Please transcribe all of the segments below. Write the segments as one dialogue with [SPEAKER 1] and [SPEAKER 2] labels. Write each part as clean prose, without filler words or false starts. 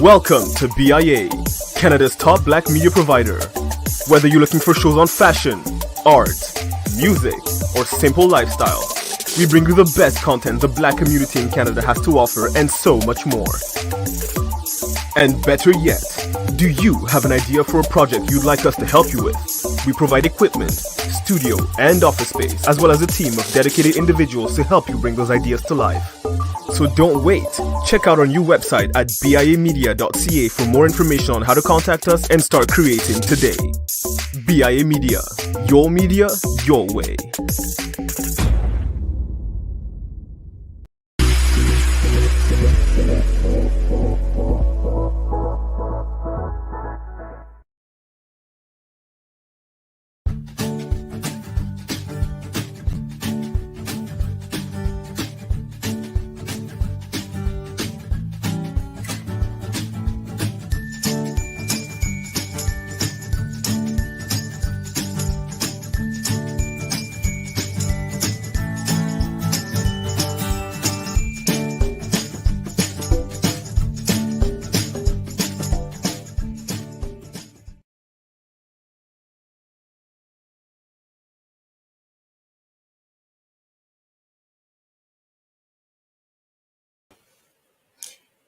[SPEAKER 1] Welcome to BIA, Canada's top black media provider. Whether you're looking for shows on fashion, art, music, or simple lifestyle, we bring you the best content the black community in Canada has to offer and so much more. And better yet, do you have an idea for a project you'd like us to help you with? We provide equipment, studio, and office space, as well as a team of dedicated individuals to help you bring those ideas to life. So don't wait. Check out our new website at biamedia.ca for more information on how to contact us and start creating today. BIA Media, your way.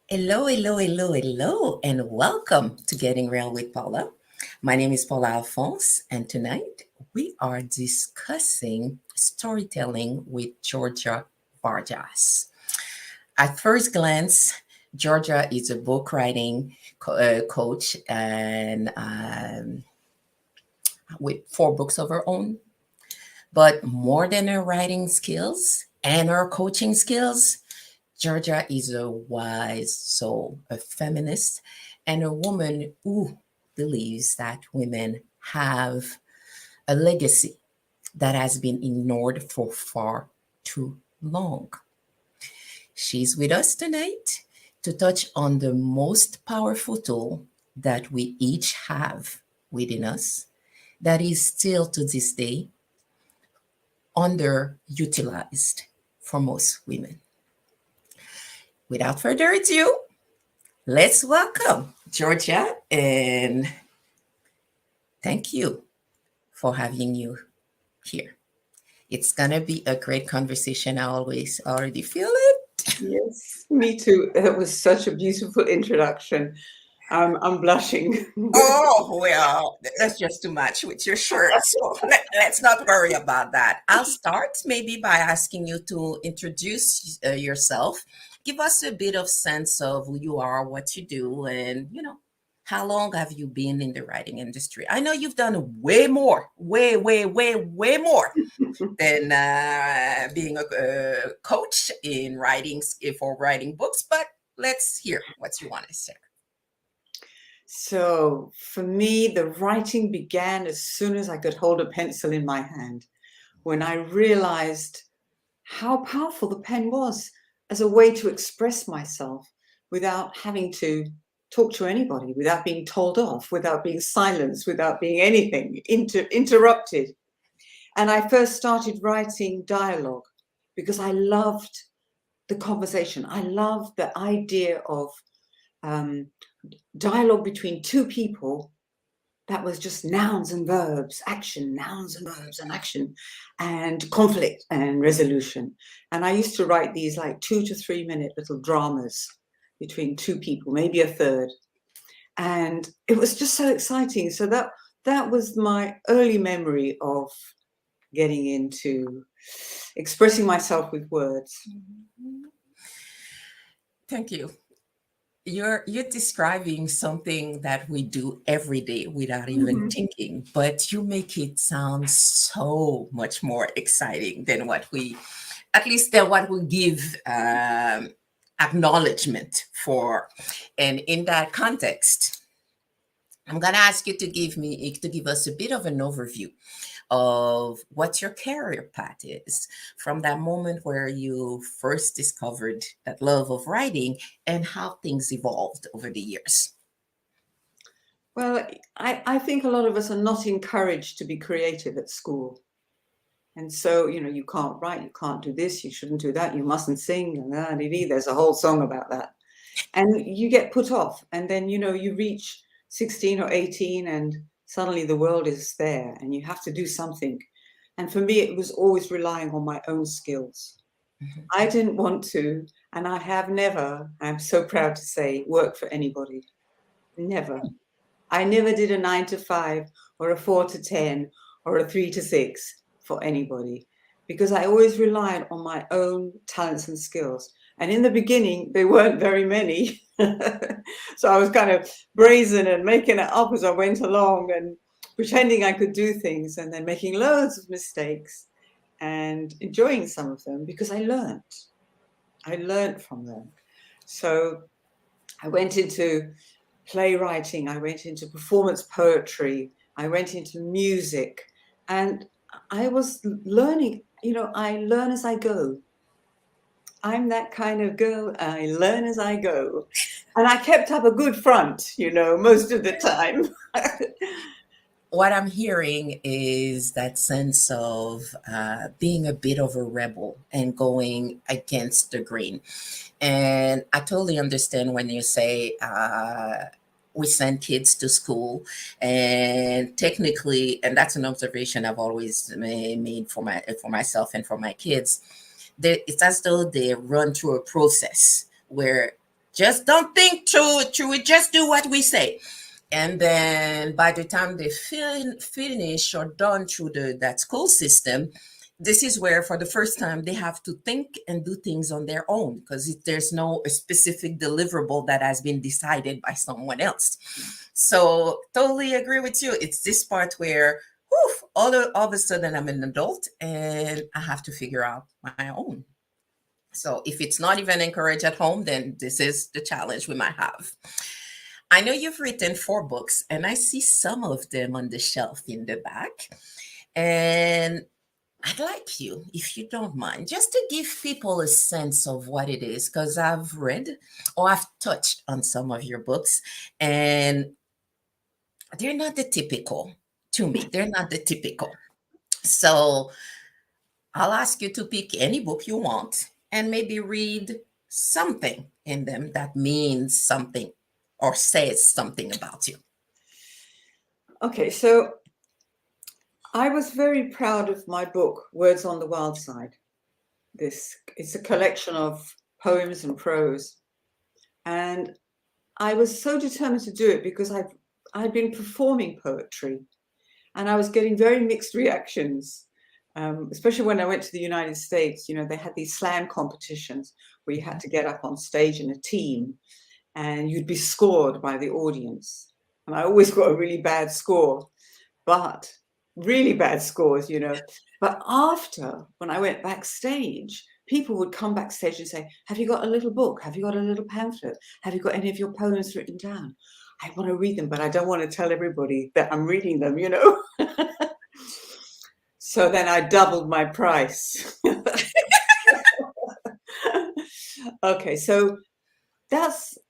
[SPEAKER 2] Hello, and welcome to Getting Real with Paula. My name is Paula Alphonse, and tonight we are discussing storytelling with Georgia Varjas. At first glance, Georgia is a book writing coach and with 4 books of her own. But more than her writing skills and her coaching skills, Georgia is a wise soul, a feminist, and a woman who believes that women have a legacy that has been ignored for far too long. She's with us tonight to touch on the most powerful tool that we each have within us that is still to this day underutilized for most women. Without further ado, let's welcome Georgia, and thank you for having you here. It's gonna be a great conversation. I already feel it.
[SPEAKER 3] Yes, me too. That was such a beautiful introduction. I'm blushing.
[SPEAKER 2] Oh, well, that's just too much with your shirt. So let's not worry about that. I'll start maybe by asking you to introduce yourself. Give us a bit of sense of who you are, what you do, and, how long have you been in the writing industry? I know you've done way more, way more than being a coach in writing for writing books, but let's hear what you want to say.
[SPEAKER 3] So for me, the writing began as soon as I could hold a pencil in my hand, when I realized how powerful the pen was as a way to express myself without having to talk to anybody, without being told off, without being silenced, without being anything interrupted. And I first started writing dialogue because I loved the conversation. I loved the idea of dialogue between 2 people that was just nouns and verbs, action, nouns and verbs and action, and conflict and resolution. And I used to write these like 2 to 3 minute little dramas between 2 people, maybe a third. And it was just so exciting. So that was my early memory of getting into expressing myself with words.
[SPEAKER 2] Thank you. You're describing something that we do every day without even thinking, but you make it sound so much more exciting than what we give acknowledgement for. And in that context, I'm going to ask you to give us a bit of an overview of what your career path is from that moment where you first discovered that love of writing and how things evolved over the years.
[SPEAKER 3] Well, I think a lot of us are not encouraged to be creative at school. And so, you can't write, you can't do this, you shouldn't do that, you mustn't sing. There's a whole song about that. and you get put off, and then you reach 16 or 18 and suddenly the world is there and you have to do something. And for me, it was always relying on my own skills. I didn't want to, and I have never, I'm so proud to say, worked for anybody. Never. I never did a 9 to 5 or a 4 to 10 or a 3 to 6 for anybody, because I always relied on my own talents and skills. And in the beginning, they weren't very many. So I was kind of brazen and making it up as I went along and pretending I could do things, and then making loads of mistakes and enjoying some of them because I learned. I learned from them. So I went into playwriting, I went into performance poetry, I went into music, and I was learning, I learn as I go. I'm that kind of girl, I learn as I go. And I kept up a good front, most of the time.
[SPEAKER 2] What I'm hearing is that sense of being a bit of a rebel and going against the grain. And I totally understand when you say we send kids to school, and technically, and that's an observation I've always made for myself and for my kids. It's as though they run through a process where just don't think through it, just do what we say. And then by the time they finish or done through that school system, this is where for the first time they have to think and do things on their own, because there's no specific deliverable that has been decided by someone else. So totally agree with you. It's this part where all of a sudden I'm an adult and I have to figure out my own. So if it's not even encouraged at home, then this is the challenge we might have. I know you've written 4 books, and I see some of them on the shelf in the back. And I'd like you, if you don't mind, just to give people a sense of what it is, because I've read or I've touched on some of your books, and they're not the typical to me. They're not the typical. So I'll ask you to pick any book you want and maybe read something in them that means something or says something about you.
[SPEAKER 3] Okay, so I was very proud of my book, Words on the Wild Side. It's a collection of poems and prose. And I was so determined to do it because I'd been performing poetry and I was getting very mixed reactions, especially when I went to the United States. They had these slam competitions where you had to get up on stage in a team and you'd be scored by the audience. And I always got a really bad score, but really bad scores. But after, when I went backstage, people would come backstage and say, have you got a little book? Have you got a little pamphlet? Have you got any of your poems written down? I want to read them, but I don't want to tell everybody that I'm reading them, So then I doubled my price. Okay, so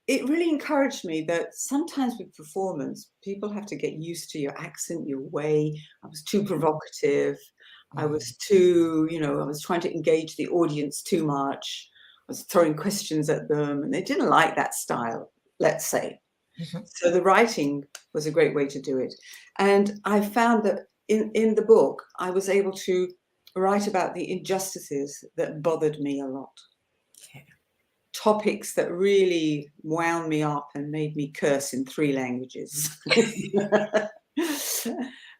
[SPEAKER 3] it really encouraged me that sometimes with performance, people have to get used to your accent, your way. I was too provocative. I was too, I was trying to engage the audience too much. I was throwing questions at them and they didn't like that style, let's say. So the writing was a great way to do it. And I found that in the book, I was able to write about the injustices that bothered me a lot. Topics that really wound me up and made me curse in 3 languages.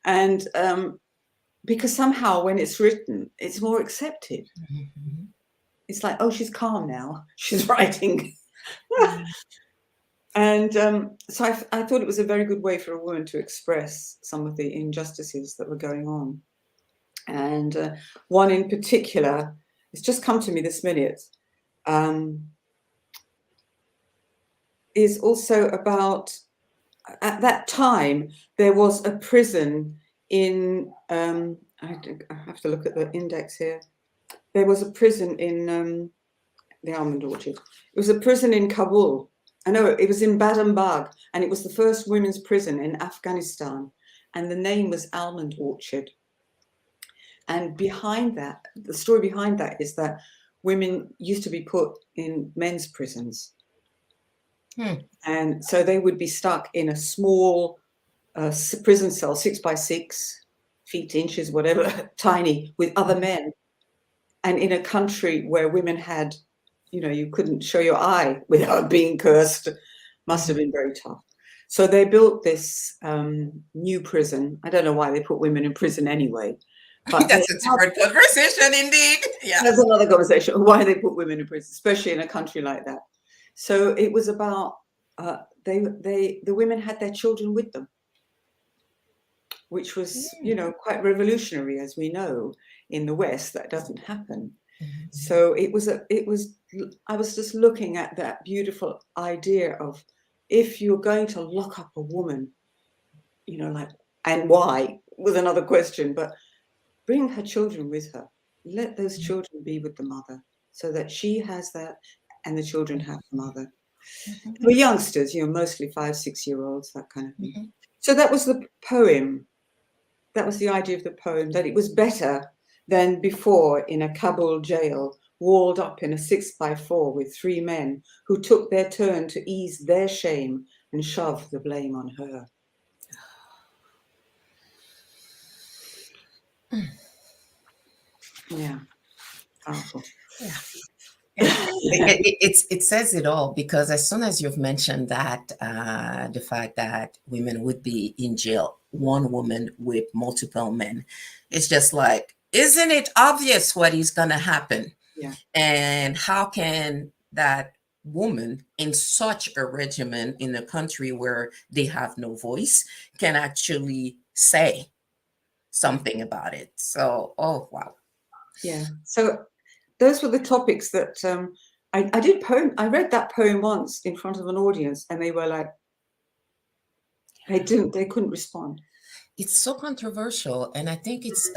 [SPEAKER 3] And because somehow when it's written, it's more accepted. It's like, oh, she's calm now. She's writing. And so I thought it was a very good way for a woman to express some of the injustices that were going on. And one in particular, it's just come to me this minute, is also about, at that time, there was a prison in, I have to look at the index here. There was a prison in the Almond Orchard. It was a prison in Kabul. I know it was in Badam Bagh, and it was the first women's prison in Afghanistan. And the name was Almond Orchard. And behind that, the story behind that is that women used to be put in men's prisons. And so they would be stuck in a small prison cell, 6 by 6 feet, inches, whatever, tiny, with other men. And in a country where women had, you couldn't show your eye without being cursed, must have been very tough. So they built this new prison. I don't know why they put women in prison anyway. But
[SPEAKER 2] That's a different conversation indeed. Yeah.
[SPEAKER 3] That's another conversation, why they put women in prison, especially in a country like that. So it was about, the women had their children with them, which was, quite revolutionary, as we know. In the West, that doesn't happen. So I was just looking at that beautiful idea of, if you're going to lock up a woman, and why was another question, but bring her children with her. Let those children be with the mother, so that she has that and the children have the mother. They were youngsters, mostly 5-6-year-olds, that kind of thing. So that was the poem. That was the idea of the poem, that it was better than before in a Kabul jail, walled up in a 6x4 with 3 men who took their turn to ease their shame and shove the blame on her. Yeah, powerful.
[SPEAKER 2] Yeah. It says it all, because as soon as you've mentioned that, the fact that women would be in jail, one woman with multiple men, it's just like, isn't it obvious what is going to happen?
[SPEAKER 3] Yeah.
[SPEAKER 2] And how can that woman in such a regimen in a country where they have no voice can actually say something about it? So, oh, wow.
[SPEAKER 3] Yeah. So those were the topics that I did poem. I read that poem once in front of an audience, and they were like, they couldn't respond.
[SPEAKER 2] It's so controversial, and I think it's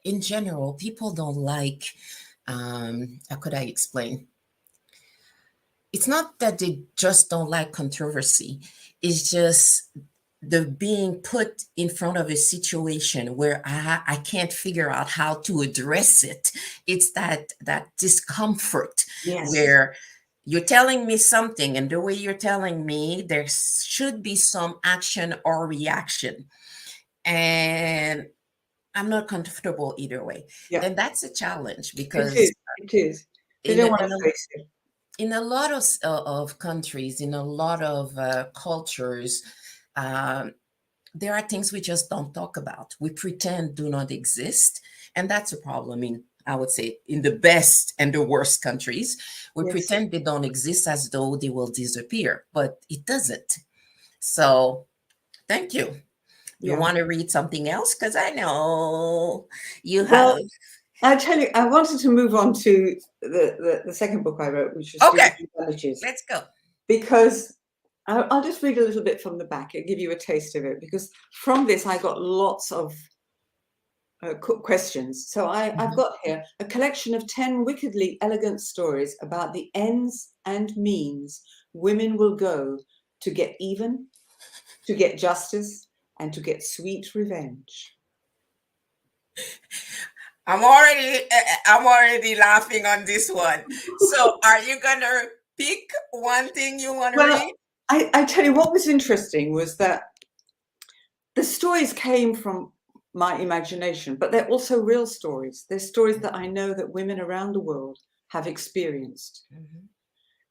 [SPEAKER 2] in general, people don't like, how could I explain? It's not that they just don't like controversy. It's just the being put in front of a situation where I can't figure out how to address it. It's that discomfort.
[SPEAKER 3] Yes.
[SPEAKER 2] Where you're telling me something, and the way you're telling me, there should be some action or reaction. And I'm not comfortable either way.
[SPEAKER 3] Yeah.
[SPEAKER 2] And that's a challenge, because
[SPEAKER 3] it is. They don't want to face it.
[SPEAKER 2] In a lot of countries, in a lot of cultures, there are things we just don't talk about. We pretend do not exist. And that's a problem I would say, in the best and the worst countries. We pretend they don't exist as though they will disappear, but it doesn't. So thank you. You want to read something else? Because I know you have.
[SPEAKER 3] Well, I tell you, I wanted to move on to the second book I wrote, which was
[SPEAKER 2] Okay.
[SPEAKER 3] Let's
[SPEAKER 2] go.
[SPEAKER 3] Because I'll just read a little bit from the back and give you a taste of it, because from this I got lots of questions. So I've got here a collection of 10 wickedly elegant stories about the ends and means women will go to get even, to get justice, and to get sweet revenge.
[SPEAKER 2] I'm already laughing on this one. So are you gonna pick one thing you want to read?
[SPEAKER 3] I tell you what was interesting was that the stories came from my imagination, but they're also real stories. They're stories that I know that women around the world have experienced.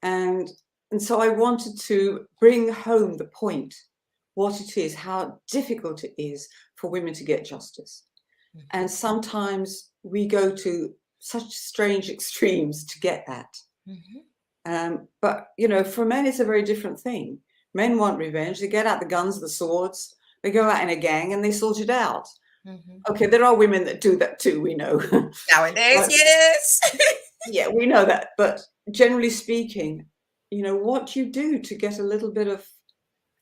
[SPEAKER 3] And so I wanted to bring home the point, what it is, how difficult it is for women to get justice. And sometimes we go to such strange extremes to get that. But, for men, it's a very different thing. Men want revenge. They get out the guns, the swords. They go out in a gang and they sort it out. Okay, there are women that do that too, we know.
[SPEAKER 2] Nowadays, yes.
[SPEAKER 3] Yeah, we know that. But generally speaking, what you do to get a little bit of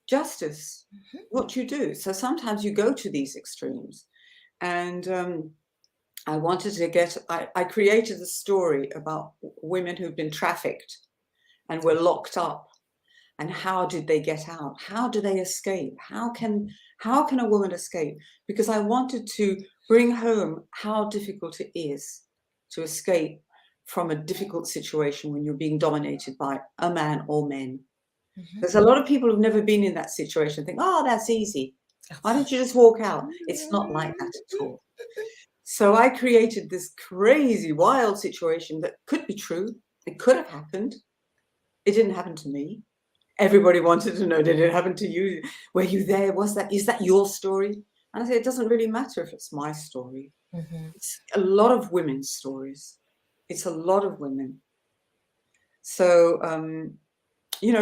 [SPEAKER 3] justice, what you do. So sometimes you go to these extremes. And I wanted to I created a story about women who've been trafficked and were locked up. And how did they get out? How do they escape? How can a woman escape? Because I wanted to bring home how difficult it is to escape from a difficult situation when you're being dominated by a man or men. There's a lot of people who've never been in that situation think, oh, that's easy. Why don't you just walk out? It's not like that at all. So I created this crazy, wild situation that could be true. It could have happened. It didn't happen to me. Everybody wanted to know, did it happen to you? Were you there? Is that your story? And I said, it doesn't really matter if it's my story. It's a lot of women's stories. It's a lot of women. So,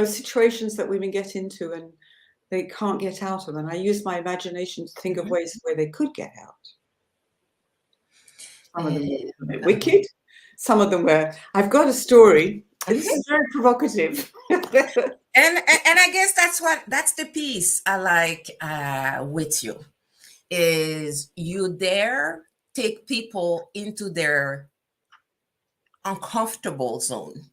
[SPEAKER 3] situations that women get into and they can't get out of. And I use my imagination to think of ways where they could get out. Some of them were a bit wicked. Some of them were, I've got a story. This is very provocative.
[SPEAKER 2] And I guess that's the piece I like with you, is you dare take people into their uncomfortable zone.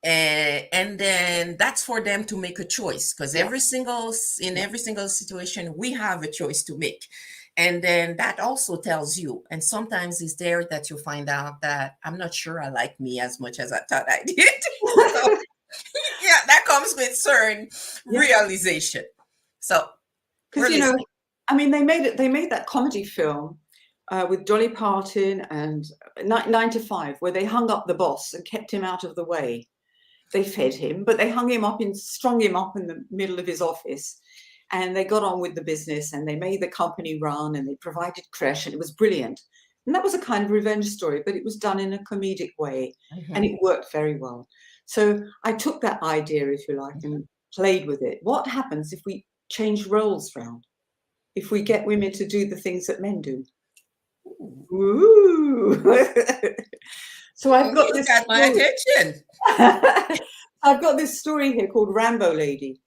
[SPEAKER 2] And then that's for them to make a choice, because in every single situation we have a choice to make. And then that also tells you, and sometimes it's there that you find out that I'm not sure I like me as much as I thought I did. So, yeah, that comes with certain realization. So,
[SPEAKER 3] because they made that comedy film with Dolly Parton and 9 to 5, where they hung up the boss and kept him out of the way. They fed him, but they strung him up in the middle of his office, and they got on with the business, and they made the company run, and they provided creche, and it was brilliant. And that was a kind of revenge story, but it was done in a comedic way, and it worked very well. So I took that idea, if you like, and played with it. What happens if we change roles round? If we get women to do the things that men do? Ooh. So I've got this.
[SPEAKER 2] Got my attention.
[SPEAKER 3] I've got this story here called Rambo Lady,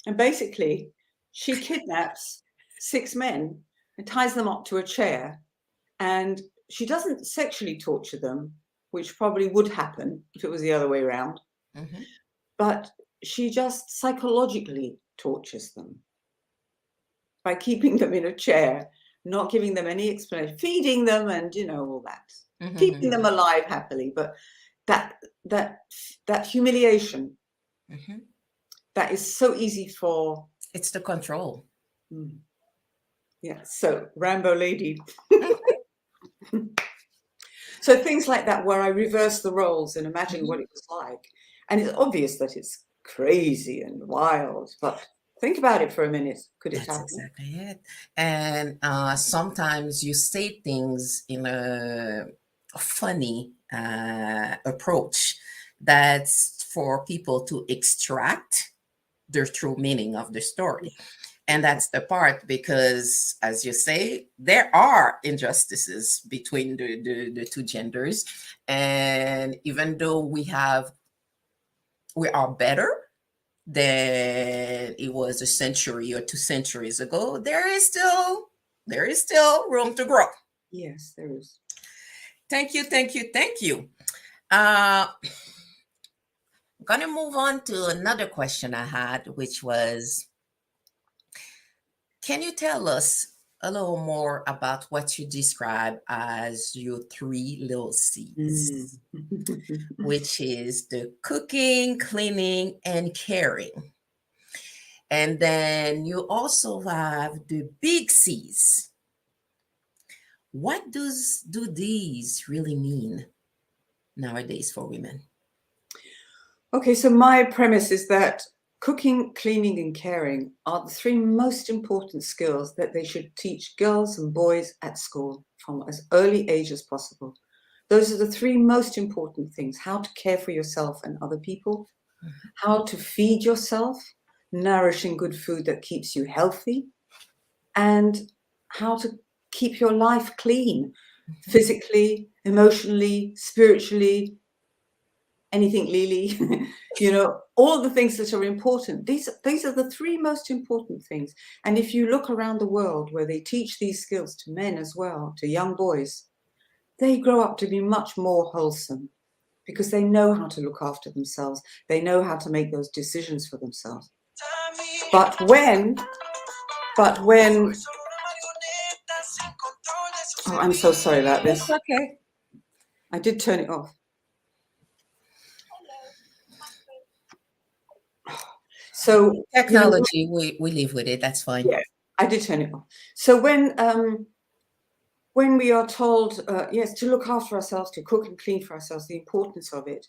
[SPEAKER 3] and basically, she kidnaps 6 men and ties them up to a chair, and she doesn't sexually torture them, which probably would happen if it was the other way around. But she just psychologically tortures them by keeping them in a chair, not giving them any explanation, feeding them, and all that. Keeping them alive happily, but that humiliation, that is so easy for.
[SPEAKER 2] It's the control.
[SPEAKER 3] Yeah. So Rambo Lady. So things like that, where I reverse the roles and imagine what it was like, and it's obvious that it's crazy and wild, but think about it for a minute. Could it happen?
[SPEAKER 2] That's exactly it. And sometimes you say things in a funny approach that's for people to extract the true meaning of the story. And that's the part, because, as you say, there are injustices between the two genders. And even though we are better than it was a century or 2 centuries ago, there is still room to grow.
[SPEAKER 3] Yes, there is.
[SPEAKER 2] Thank you. I'm going to move on to another question I had, which was, can you tell us a little more about what you describe as your 3 little C's, which is the cooking, cleaning, and caring? And then you also have the big C's. What do these really mean nowadays for women?
[SPEAKER 3] Okay, so my premise is that cooking, cleaning, and caring are the 3 most important skills that they should teach girls and boys at school from as early age as possible. Those are the 3 most important things: how to care for yourself and other people, how to feed yourself, nourishing good food that keeps you healthy, and how to keep your life clean, physically, emotionally, spiritually, anything Lily, all the things that are important. These are the 3 most important things. And if you look around the world where they teach these skills to men as well, to young boys, they grow up to be much more wholesome, because they know how to look after themselves. They know how to make those decisions for themselves. But when oh, I'm so sorry about this.
[SPEAKER 2] It's okay.
[SPEAKER 3] I did turn it off. So, you know,
[SPEAKER 2] Technology, we live with it. That's fine.
[SPEAKER 3] yeah, I did turn it off. So when we are told, yes, to look after ourselves, to cook and clean for ourselves, the importance of it,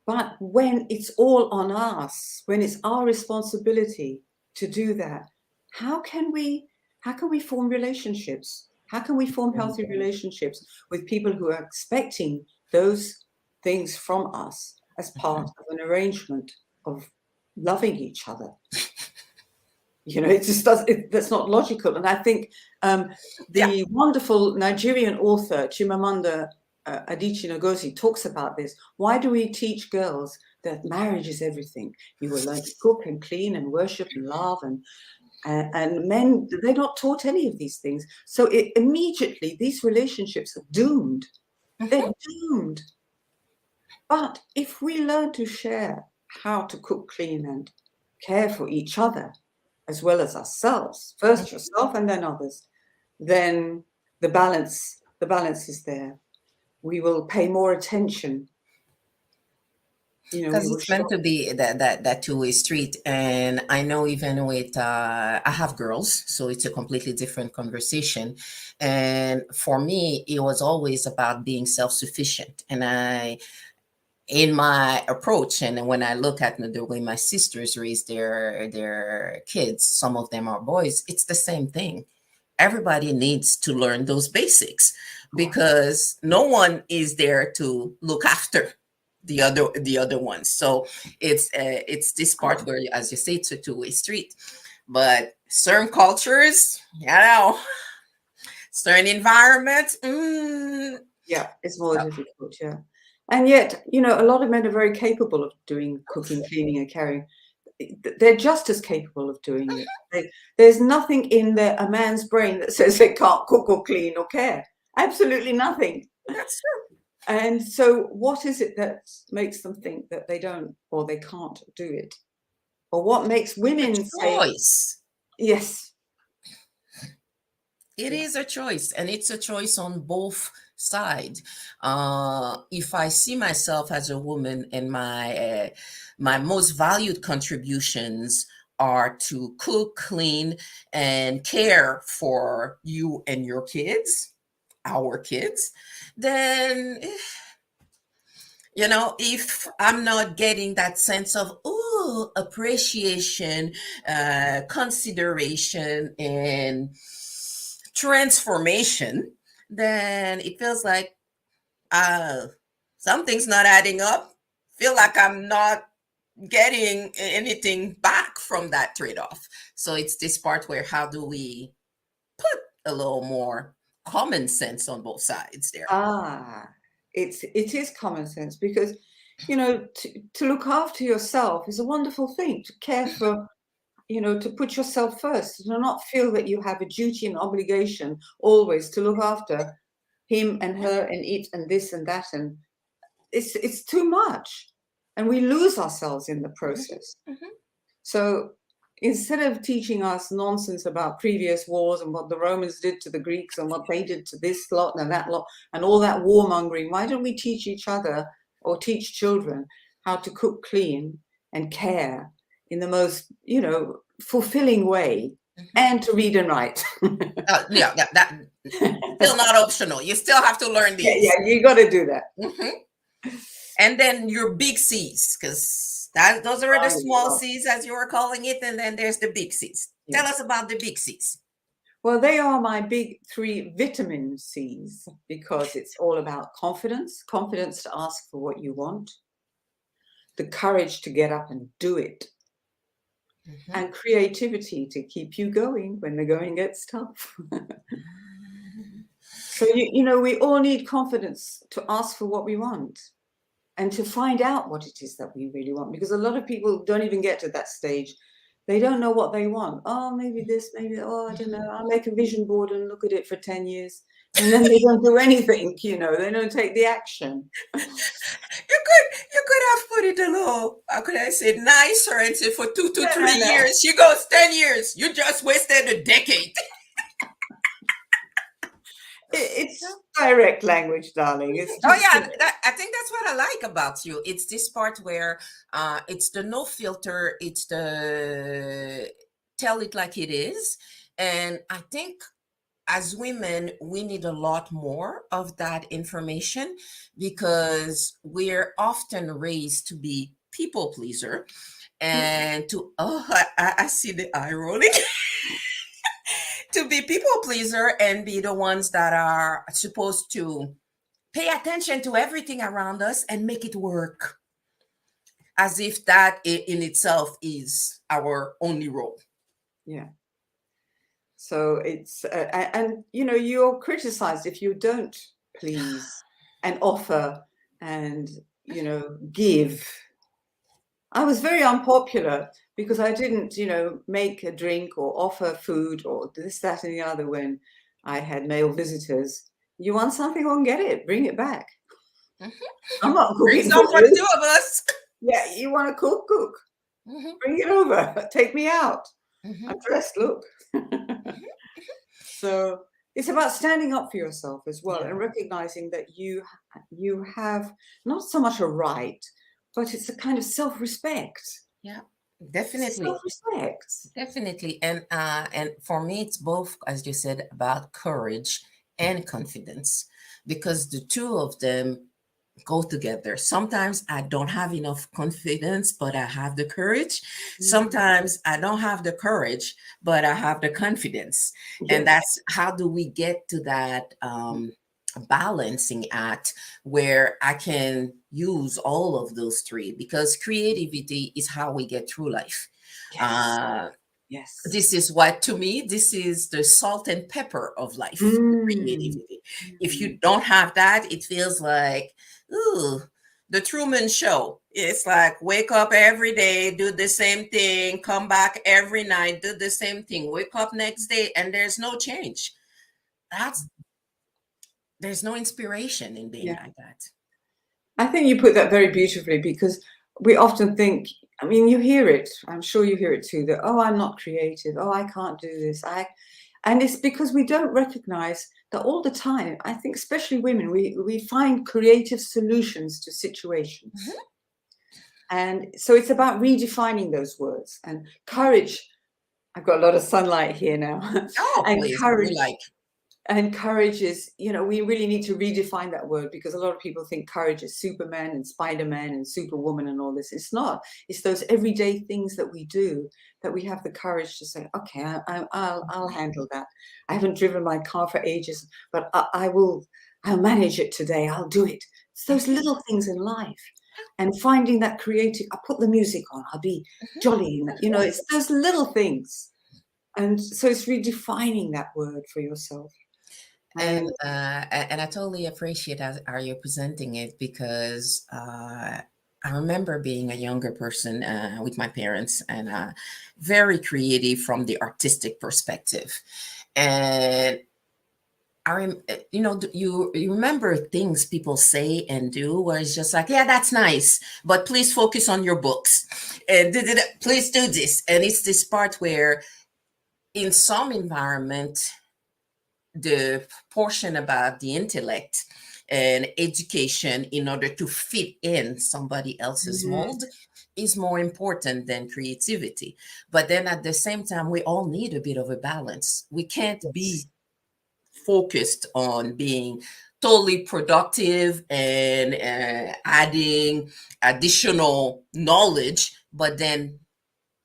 [SPEAKER 3] but when it's all on us, when it's our responsibility to do that, how can we form relationships? How can we form healthy relationships with people who are expecting those things from us as part of an arrangement of loving each other? You know, it just does. That's not logical. And I think the wonderful Nigerian author Chimamanda Adichie Ngozi talks about this. Why do we teach girls that marriage is everything? You will learn to cook and clean and worship and love, and men, they're not taught any of these things. So immediately these relationships are doomed. They're doomed. But if we learn to share how to cook, clean, and care for each other, as well as ourselves, first yourself and then others, then the balance is there. We will pay more attention. You know, we
[SPEAKER 2] Because
[SPEAKER 3] will
[SPEAKER 2] it's meant
[SPEAKER 3] show.
[SPEAKER 2] to be that two-way street. And I know even with I have girls, so it's a completely different conversation. And for me, it was always about being self-sufficient. And in my approach, and when I look at the way my sisters raise their kids, some of them are boys, it's the same thing. Everybody needs to learn those basics because no one is there to look after the other ones. So it's this part where, as you say, it's a two-way street. But certain cultures, certain environments,
[SPEAKER 3] Yeah, it's more difficult. Yeah. And yet, you know, a lot of men are very capable of doing cooking, cleaning, and caring. They're just as capable of doing it. There's nothing in a man's brain that says they can't cook or clean or care. Absolutely nothing.
[SPEAKER 2] that's true.
[SPEAKER 3] And so what is it that makes them think that they don't or they can't do it? Or what makes women say,
[SPEAKER 2] Choice.
[SPEAKER 3] yes.
[SPEAKER 2] It is a choice, and it's a choice on both sides. If I see myself as a woman, and my most valued contributions are to cook, clean, and care for you and your kids, our kids, then if I'm not getting that sense of appreciation, consideration, and transformation, then it feels like something's not adding up. Feel like I'm not getting anything back from that trade-off. So it's this part where how do we put a little more common sense on both sides there?
[SPEAKER 3] It is common sense because, you know, to look after yourself is a wonderful thing. To care for, you know, to put yourself first, to not feel that you have a duty and obligation always to look after him and her and it and this and that, and it's too much, and we lose ourselves in the process. So instead of teaching us nonsense about previous wars and what the Romans did to the Greeks and what they did to this lot and that lot and all that warmongering, why don't we teach each other or teach children how to cook, clean, and care in the most, you know, fulfilling way, and to read and write?
[SPEAKER 2] That still not optional. You still have to learn these.
[SPEAKER 3] Yeah, you got to do that.
[SPEAKER 2] And then your big C's, because those are the small C's, as you were calling it, and then there's the big C's. Tell us about the big C's.
[SPEAKER 3] Well, they are my big 3 vitamin C's, because it's all about confidence to ask for what you want, the courage to get up and do it, and creativity to keep you going when the going gets tough. So, you know, we all need confidence to ask for what we want and to find out what it is that we really want, because a lot of people don't even get to that stage. They don't know what they want. Oh, maybe this, maybe, I don't know. I'll make a vision board and look at it for 10 years. And then they don't do anything, you know, they don't take the action.
[SPEAKER 2] You could have put it a little, how could I say, nicer and say for 2 to 3 years. She goes 10 years. You just wasted a decade.
[SPEAKER 3] It's direct language, darling. It's
[SPEAKER 2] Oh
[SPEAKER 3] just,
[SPEAKER 2] yeah, I think that's what I like about you. It's this part where it's the no filter, it's the tell it like it is. And I think as women, we need a lot more of that information because we're often raised to be people pleaser and to I see the eye rolling. To be people pleaser and be the ones that are supposed to pay attention to everything around us and make it work as if that in itself is our only role.
[SPEAKER 3] yeah. So it's, and you're criticized if you don't please and offer and, give. I was very unpopular because I didn't, make a drink or offer food or this, that, and the other when I had male visitors. You want something? Go and get it. Bring it back. I'm not
[SPEAKER 2] Bring
[SPEAKER 3] cooking for
[SPEAKER 2] some for the
[SPEAKER 3] you.
[SPEAKER 2] two of us.
[SPEAKER 3] Yeah, you want to cook? Cook.
[SPEAKER 2] Mhm,
[SPEAKER 3] Bring it over. Take me out.
[SPEAKER 2] mhm,
[SPEAKER 3] I'm dressed. Look. So it's about standing up for yourself as well
[SPEAKER 2] yeah,
[SPEAKER 3] and recognizing that you have not so much a right, but it's a kind of self-respect.
[SPEAKER 2] yeah, definitely.
[SPEAKER 3] Self-respect.
[SPEAKER 2] Definitely. And for me it's both, as you said, about courage and confidence because the two of them go together. Sometimes I don't have enough confidence, but I have the courage. Sometimes I don't have the courage, but I have the confidence. And
[SPEAKER 3] Yes.
[SPEAKER 2] that's how do we get to that balancing act where I can use all of those three because creativity is how we get through life.
[SPEAKER 3] Yes.
[SPEAKER 2] Uh,
[SPEAKER 3] Yes.
[SPEAKER 2] this is what to me this is the salt and pepper of life,
[SPEAKER 3] Mm.
[SPEAKER 2] creativity. If you don't have that, it feels like, ooh, the Truman Show. It's like wake up every day, do the same thing, come back every night, do the same thing, wake up next day, and there's no change. That's there's no inspiration in being
[SPEAKER 3] Yeah.
[SPEAKER 2] like that.
[SPEAKER 3] I think you put that very beautifully because we often think, I mean, you hear it, I'm sure you hear it too, that, oh, I'm not creative. Oh, I can't do this. And it's because we don't recognize that all the time. I think, especially women, we find creative solutions to situations.
[SPEAKER 2] Mhm.
[SPEAKER 3] And so it's about redefining those words and courage. I've got a lot of sunlight here now.
[SPEAKER 2] Oh,
[SPEAKER 3] And
[SPEAKER 2] please, we
[SPEAKER 3] courage.
[SPEAKER 2] like.
[SPEAKER 3] And courage is, we really need to redefine that word because a lot of people think courage is Superman and Spider-Man and Superwoman and all this. It's not. It's those everyday things that we do that we have the courage to say, okay, I'll handle that. I haven't driven my car for ages, but I'll manage it today. I'll do it. It's those little things in life. And finding that creative, I'll put the music on, I'll be jolly. It's those little things. And so it's redefining that word for yourself.
[SPEAKER 2] And I totally appreciate how you're presenting it because I remember being a younger person with my parents and very creative from the artistic perspective. And you remember things people say and do where it's just like, yeah, that's nice, but please focus on your books and please do this. And it's this part where in some environment the portion about the intellect and education in order to fit in somebody else's
[SPEAKER 3] Mhm.
[SPEAKER 2] mold is more important than creativity. But then at the same time, we all need a bit of a balance. We can't be
[SPEAKER 3] Yes.
[SPEAKER 2] focused on being totally productive and adding additional knowledge, but then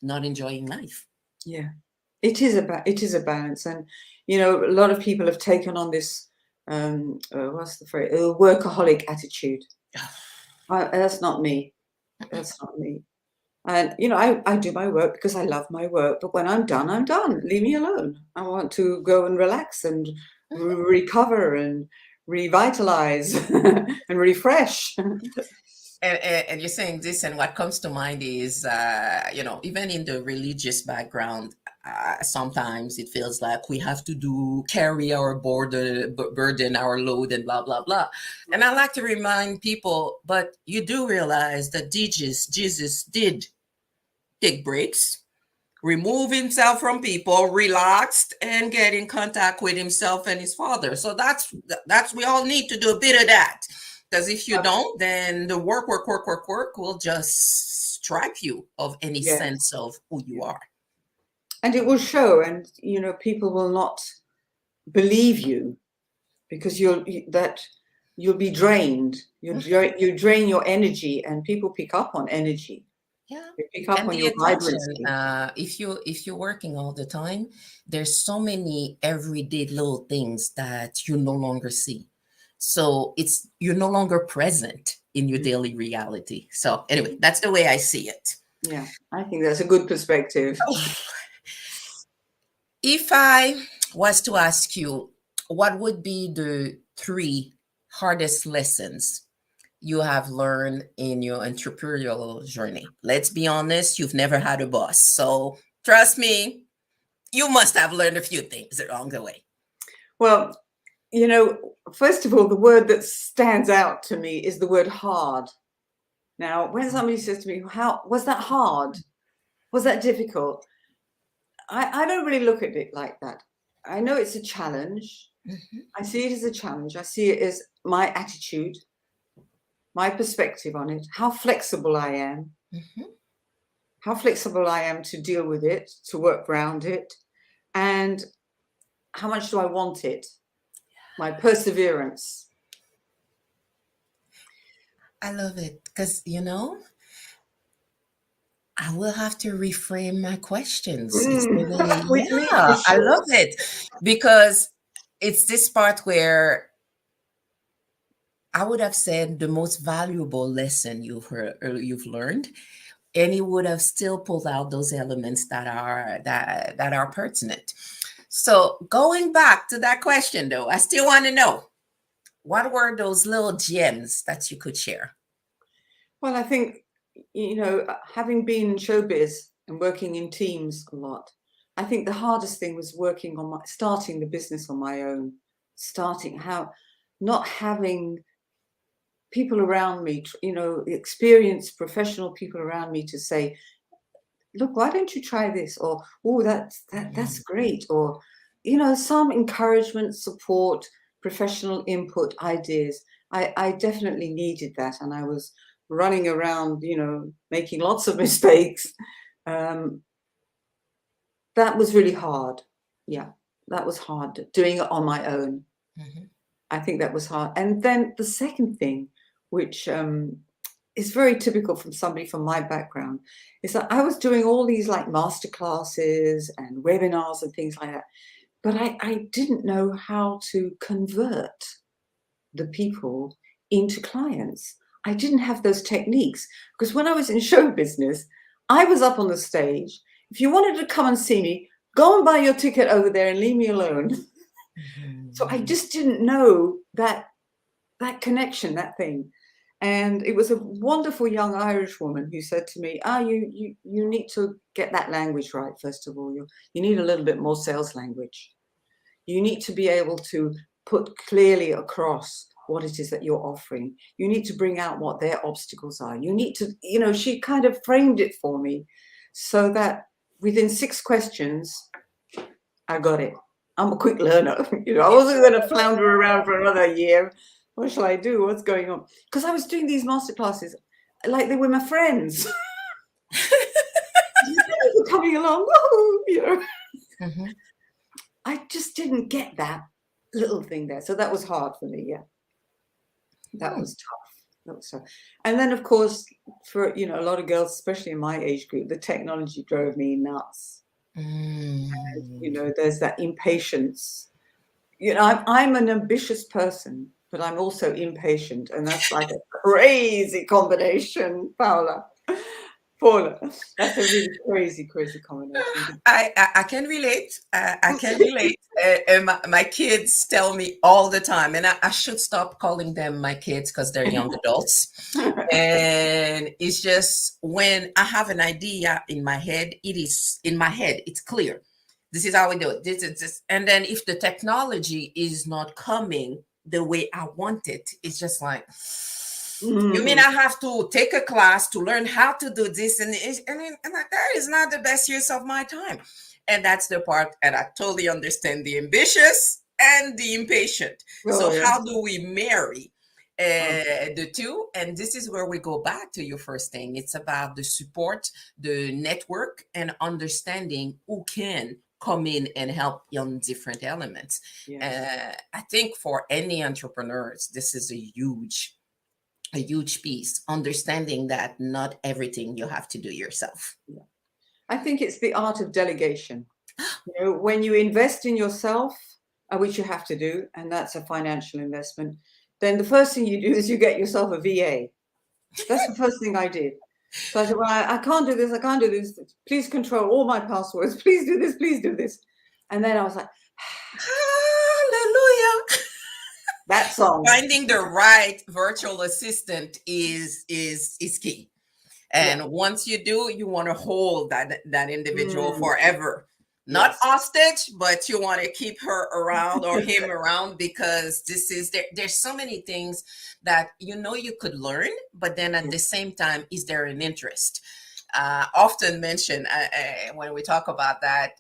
[SPEAKER 2] not enjoying life.
[SPEAKER 3] Yeah. It is a balance. And a lot of people have taken on this what's the phrase? Workaholic attitude. That's not me. That's not me. And I do my work because I love my work, but when I'm done, I'm done. Leave me alone. I want to go and relax and recover and revitalize and refresh.
[SPEAKER 2] And you're saying this, and what comes to mind is, even in the religious background, sometimes it feels like we have to carry our burden, our load, and blah blah blah. And I like to remind people, but you do realize that Jesus did take breaks. remove himself from people, relaxed, and get in contact with himself and his father. So that's we all need to do a bit of that. Because if you don't, then the work will just strip you of any sense of who you are.
[SPEAKER 3] And it will show, and people will not believe you because you'll be drained. You drain your energy, and people pick up on energy.
[SPEAKER 2] Yeah,
[SPEAKER 3] they pick up
[SPEAKER 2] and
[SPEAKER 3] on
[SPEAKER 2] the
[SPEAKER 3] your
[SPEAKER 2] attention.
[SPEAKER 3] vibrancy.
[SPEAKER 2] If you're working all the time, there's so many everyday little things that you no longer see. So you're no longer present in your daily reality. So anyway, that's the way I see it.
[SPEAKER 3] Yeah, I think that's a good perspective.
[SPEAKER 2] If I was to ask you, what would be the 3 hardest lessons you have learned in your entrepreneurial journey? Let's be honest, you've never had a boss. So trust me, you must have learned a few things along the way.
[SPEAKER 3] Well, first of all, the word that stands out to me is the word hard. Now, when somebody says to me, "How was that hard? Was that difficult?" I don't really look at it like that. I know it's a challenge.
[SPEAKER 2] Mm-hmm.
[SPEAKER 3] I see it as a challenge. I see it as my attitude, my perspective on it, how flexible I am, how flexible I am to deal with it, to work around it, and how much do I want it, my perseverance.
[SPEAKER 2] I love it because, I will have to reframe my questions. I love it because it's this part where I would have said the most valuable lesson you've learned, and you would have still pulled out those elements that are pertinent. So going back to that question, though, I still want to know, what were those little gems that you could share?
[SPEAKER 3] Well, I think, having been in showbiz and working in teams a lot, I think the hardest thing was starting the business on my own, not having people around me, experienced professional people around me to say, "Look, why don't you try this?" Or, "Oh, that's great." Or, some encouragement, support, professional input, ideas. I definitely needed that. And I was running around, making lots of mistakes. That was really hard. Yeah, that was hard, doing it on my own. I think that was hard. And then the second thing, which is very typical from somebody from my background, is that I was doing all these like master classes and webinars and things like that. But I didn't know how to convert the people into clients. I didn't have those techniques, because when I was in show business, I was up on the stage. If you wanted to come and see me, go and buy your ticket over there and leave me alone. So I just didn't know that connection, that thing. And it was a wonderful young Irish woman who said to me, you need to get that language right, first of all. You need a little bit more sales language. You need to be able to put clearly across what it is that you're offering. You need to bring out what their obstacles are. You need to, she kind of framed it for me so that within 6 questions, I got it. I'm a quick learner. I wasn't going to flounder around for another year. What shall I do? What's going on? Because I was doing these masterclasses like they were my friends. Coming along, I just didn't get that little thing there. So that was hard for me. Yeah, that was tough. And then, of course, for a lot of girls, especially in my age group, the technology drove me nuts. And, there's that impatience. I'm an ambitious person, but I'm also impatient, and that's like a crazy combination, Paula. That's a really crazy combination.
[SPEAKER 2] I can relate. I can relate. And my kids tell me all the time, and I should stop calling them my kids because they're young adults. And it's just when I have an idea in my head, it's clear. This is how we do it. This. And then if the technology is not coming the way I want it, it's just like, You may not have to take a class to learn how to do this, and like, that is not the best use of my time. And that's the part, and I totally understand the ambitious and the impatient.
[SPEAKER 3] Oh,
[SPEAKER 2] So
[SPEAKER 3] yes.
[SPEAKER 2] how do we marry the two? And this is where we go back to your first thing. It's about the support, the network, and understanding who can come in and help on different elements.
[SPEAKER 3] Yes.
[SPEAKER 2] I think for any entrepreneurs, this is a huge piece, understanding that not everything you have to do yourself.
[SPEAKER 3] I think it's the art of delegation. You know, when you invest in yourself, which you have to do, and that's a financial investment, then the first thing you do is you get yourself a VA. That's the first thing I did. So I said, well, I can't do this. I can't do this. Please control all my passwords. Please do this. Please do this. And then I was like,
[SPEAKER 2] hallelujah.
[SPEAKER 3] That song.
[SPEAKER 2] Finding the right virtual assistant is key. And once you do, you want to hold that individual forever. Not hostage, but you want to keep her around or him around, because this is there's so many things that you could learn, but then at the same time, is there an interest? Often mentioned when we talk about that.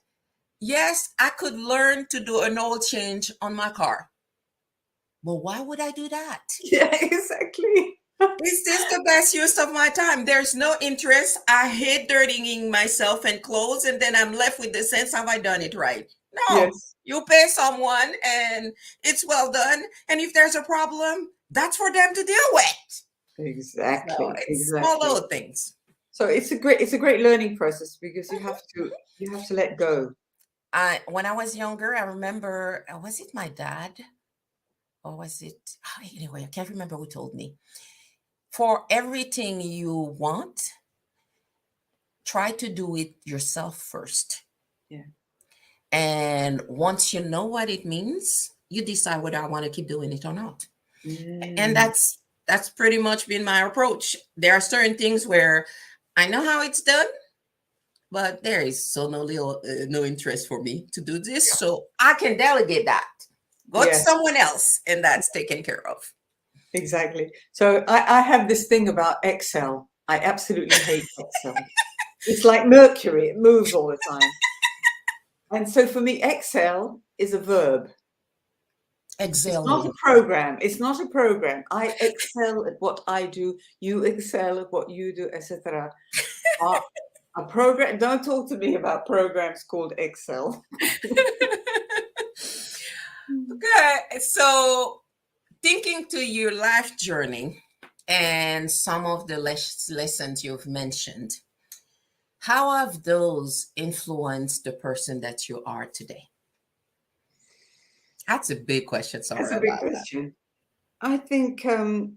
[SPEAKER 2] Yes, I could learn to do an oil change on my car. Well, why would I do that?
[SPEAKER 3] Yeah, exactly.
[SPEAKER 2] Is this the best use of my time? There's no interest. I hate dirtying myself and clothes, and then I'm left with the sense, have I done it right? No.
[SPEAKER 3] Yes.
[SPEAKER 2] You pay someone and it's well done. And if there's a problem, that's for them to deal with.
[SPEAKER 3] Exactly.
[SPEAKER 2] So it's
[SPEAKER 3] exactly.
[SPEAKER 2] small little things.
[SPEAKER 3] So it's a great learning process, because you have to let go.
[SPEAKER 2] When I was younger, I remember, was it my dad? Or was it, anyway, I can't remember who told me. For everything you want, try to do it yourself first.
[SPEAKER 3] Yeah.
[SPEAKER 2] And once you know what it means, you decide whether I want to keep doing it or not. And that's pretty much been my approach. There are certain things where I know how it's done, but there is no interest for me to do this.
[SPEAKER 3] Yeah.
[SPEAKER 2] So I can delegate that. Go to someone else, and that's taken care of.
[SPEAKER 3] Exactly. So I have this thing about Excel. I absolutely hate Excel. It's like Mercury. It moves all the time. And so for me, Excel is a verb.
[SPEAKER 2] Excel.
[SPEAKER 3] It's not a program. It's not a program. I excel at what I do. You excel at what you do, etc. A program. Don't talk to me about programs called Excel.
[SPEAKER 2] Okay. So thinking to your life journey and some of the lessons you've mentioned, how have those influenced the person that you are today? That's a big question. Sorry,
[SPEAKER 3] that's a big question. I think, for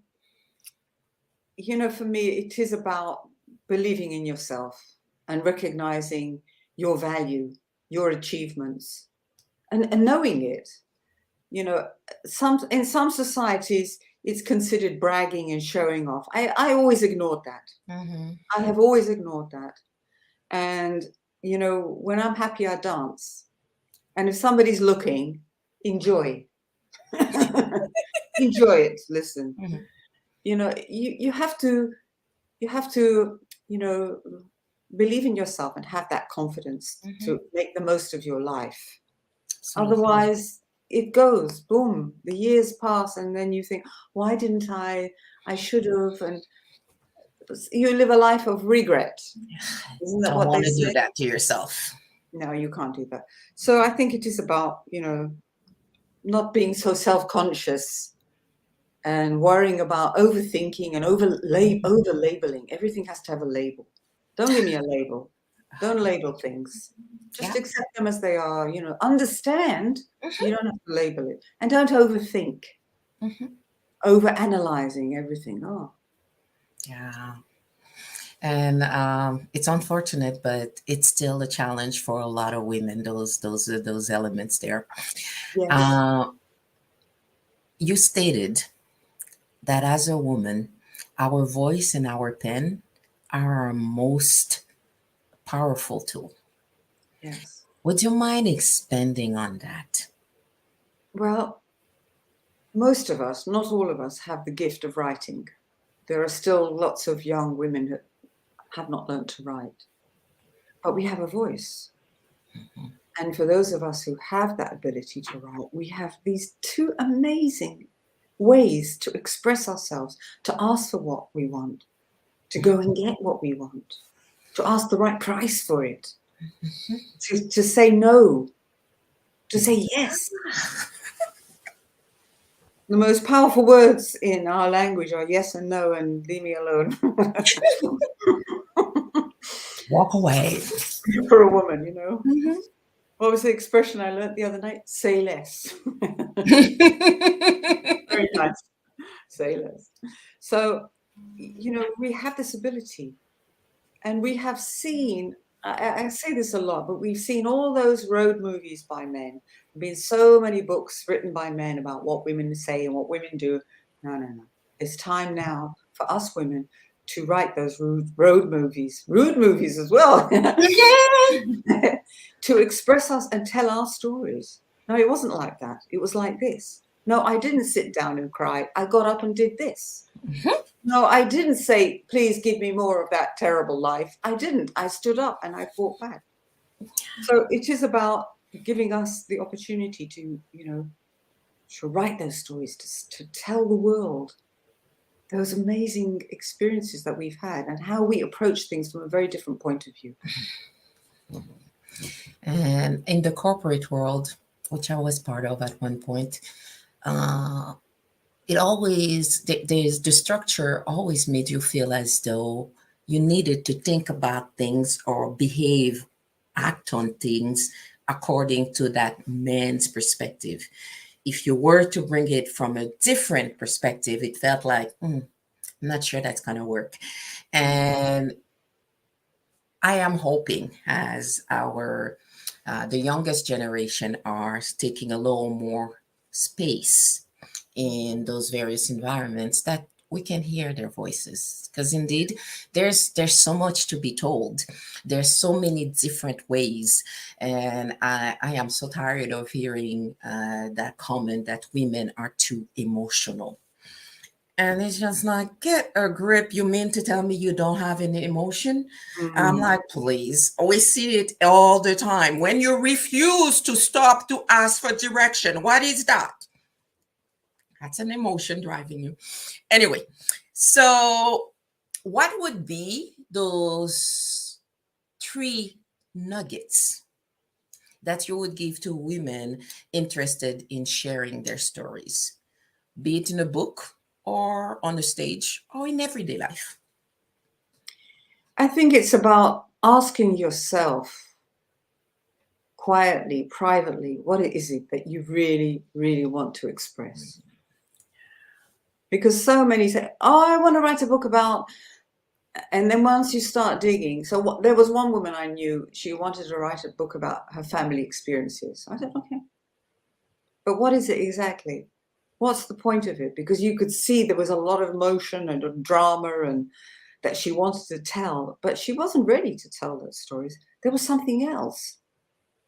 [SPEAKER 3] me, it is about believing in yourself and recognizing your value, your achievements, and knowing it. In some societies, it's considered bragging and showing off. I always ignored that.
[SPEAKER 2] Mm-hmm.
[SPEAKER 3] I have always ignored that. And, when I'm happy, I dance. And if somebody's looking, enjoy. Enjoy it. Listen.
[SPEAKER 2] Mm-hmm.
[SPEAKER 3] You have to, believe in yourself and have that confidence to make the most of your life. Otherwise, it goes, boom, the years pass, and then you think, why didn't I should have, and you live a life of regret. Isn't that what they say?
[SPEAKER 2] Do that to yourself.
[SPEAKER 3] No, you can't do that. So I think it is about, not being so self-conscious and worrying about overthinking and over-labeling. Everything has to have a label. Don't give me a label. Don't label things. Just accept them as they are, understand. You don't have to label it. And don't overthink. Over-analyzing everything. Oh.
[SPEAKER 2] Yeah. And it's unfortunate, but it's still a challenge for a lot of women, those elements there.
[SPEAKER 3] Yes.
[SPEAKER 2] You stated that as a woman, our voice and our pen are our most powerful tool.
[SPEAKER 3] Yes.
[SPEAKER 2] Would you mind expanding on that?
[SPEAKER 3] Well, most of us, not all of us, have the gift of writing. There are still lots of young women who have not learned to write, but we have a voice. And for those of us who have that ability to write, we have these two amazing ways to express ourselves, to ask for what we want, to go and get what we want, to ask the right price for it, to say no, to say yes. The most powerful words in our language are yes and no and leave me alone.
[SPEAKER 2] Walk away.
[SPEAKER 3] For a woman, you know.
[SPEAKER 2] Mhm.
[SPEAKER 3] What was the expression I learned the other night? Say less. Very nice. Say less. So, you know, we have this ability, and we have seen, I say this a lot, but we've seen all those road movies by men. There have been so many books written by men about what women say and what women do. No. It's time now for us women to write those rude movies as well, to express us and tell our stories. No, it wasn't like that. It was like this. No, I didn't sit down and cry. I got up and did this. No, I didn't say, please give me more of that terrible life. I didn't. I stood up and I fought back. So it is about giving us the opportunity to, you know, to write those stories, to tell the world those amazing experiences that we've had and how we approach things from a very different point of view.
[SPEAKER 2] And in the corporate world, which I was part of at one point, it always, the structure always made you feel as though you needed to think about things or behave, act on things according to that man's perspective. If you were to bring it from a different perspective, it felt like, I'm not sure that's going to work. And I am hoping as the youngest generation are taking a little more space in those various environments, that we can hear their voices, because indeed there's so much to be told. There's so many different ways, and I am so tired of hearing that comment that women are too emotional. And it's just like, get a grip. You mean to tell me you don't have any emotion? I'm like, please. We see it all the time. When you refuse to stop to ask for direction, what is that? That's an emotion driving you. Anyway, so what would be those 3 nuggets that you would give to women interested in sharing their stories, be it in a book or on the stage or in everyday life?
[SPEAKER 3] I think it's about asking yourself quietly, privately, what is it that you really, really want to express? Because so many say, oh, I want to write a book about, and then once you start digging, so there was one woman I knew, she wanted to write a book about her family experiences. I said, okay, but what is it exactly? What's the point of it? Because you could see there was a lot of emotion and drama and that she wanted to tell, but she wasn't ready to tell those stories. There was something else.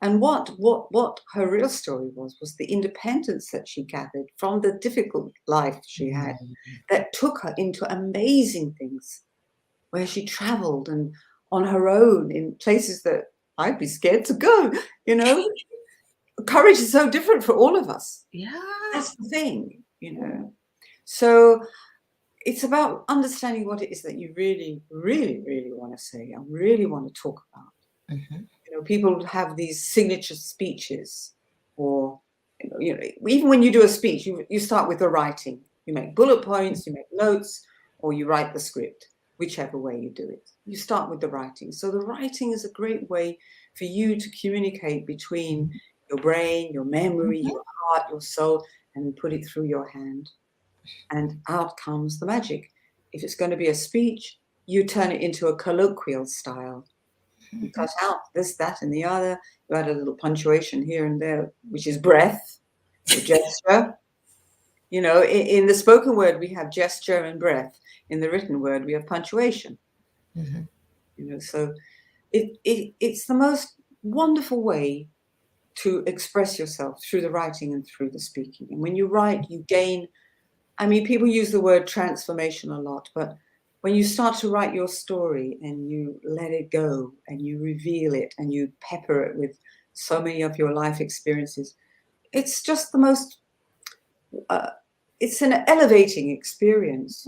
[SPEAKER 3] And what her real story was the independence that she gathered from the difficult life she had that took her into amazing things, where she traveled and on her own in places that I'd be scared to go, you know. Courage is so different for all of us.
[SPEAKER 2] Yeah.
[SPEAKER 3] That's the thing, you know. So it's about understanding what it is that you really, really, really want to say and really want to talk about. You know, people have these signature speeches, or you know, even when you do a speech, you start with the writing. You make bullet points, you make notes, or you write the script, whichever way you do it. You start with the writing. So the writing is a great way for you to communicate between your brain, your memory, your heart, your soul, and put it through your hand. And out comes the magic. If it's going to be a speech, you turn it into a colloquial style. You cut out this, that, and the other. You add a little punctuation here and there, which is breath or gesture. You know, in the spoken word, we have gesture and breath. In the written word, we have punctuation. You know, so it's the most wonderful way to express yourself through the writing and through the speaking. And when you write, you gain I mean, people use the word transformation a lot, but when you start to write your story and you let it go and you reveal it and you pepper it with so many of your life experiences, it's just the most, uh, it's an elevating experience.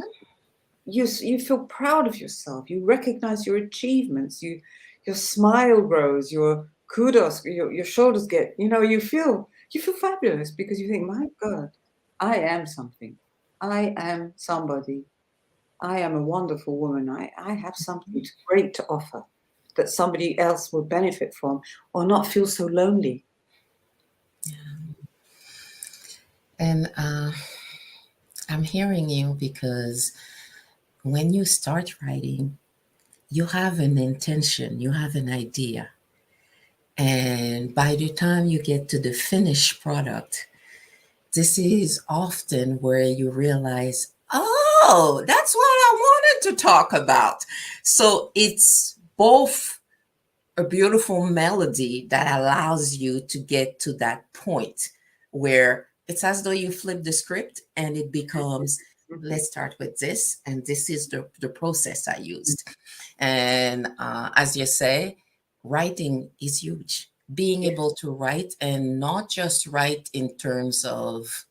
[SPEAKER 3] You feel proud of yourself. You recognize your achievements. Your smile grows. Your kudos. Your shoulders get. You feel fabulous because you think, my God, I am something. I am somebody. I am a wonderful woman. I have something great to offer that somebody else will benefit from or not feel so lonely.
[SPEAKER 2] And I'm hearing you because when you start writing, you have an intention, you have an idea. And by the time you get to the finished product, this is often where you realize, oh, that's what I wanted to talk about. So it's both a beautiful melody that allows you to get to that point where it's as though you flip the script and it becomes, let's start with this, and this is the process I used. And as you say, writing is huge. Being
[SPEAKER 3] Yes.
[SPEAKER 2] able to write, and not just write in terms of